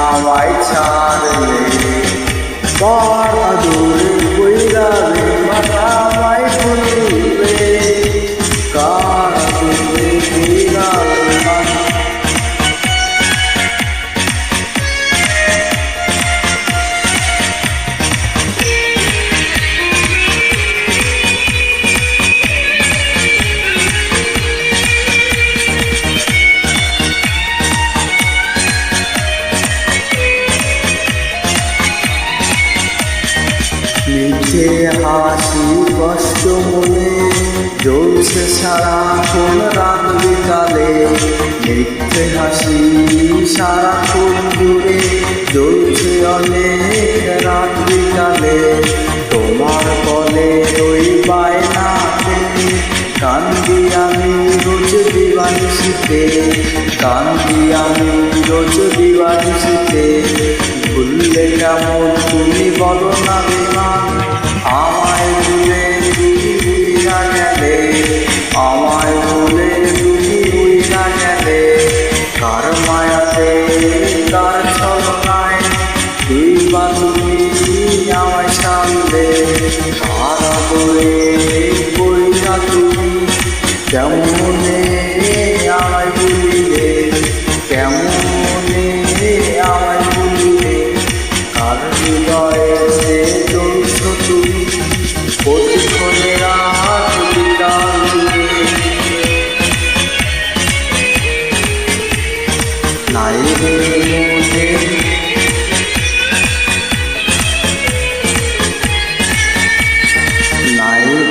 আমায় ছাড়লে বড় দূরে কইরাবে মাথা আমায় ভুলবে কার দূরে কইরাবে মাথা মিঠে হাসি কষ্ট মনে জ্বলছে সারাক্ষণ রাত বিকালে মিথ্যে হাসি সারাক্ষণ জুড়ে জ্বলছে অনেক রাত বিকালে তোমার বলে ওই বায়নাতে কান্দি আমি রোজ দিবানিশিতে কান্দি আমি রোজ দিবানিশিতে ভুললে কেমন তুমি বলো না বিমান আমায় ভুলে তুমি উড়িয়া গেলে আমায় ভুলে তুমি উড়িয়া গেলে কার মায়াতে কার ছলনায় তুই বা তুমি আমায় সামলে কার করে কইরা তুমি কেমনে আমায় ভুলিলে কেমনে আমায় ভুলিলে কার হৃদয়ে সে চলছ তুমি প্রতিক্ষণে রাত বিকাল নাই রে মনে নাই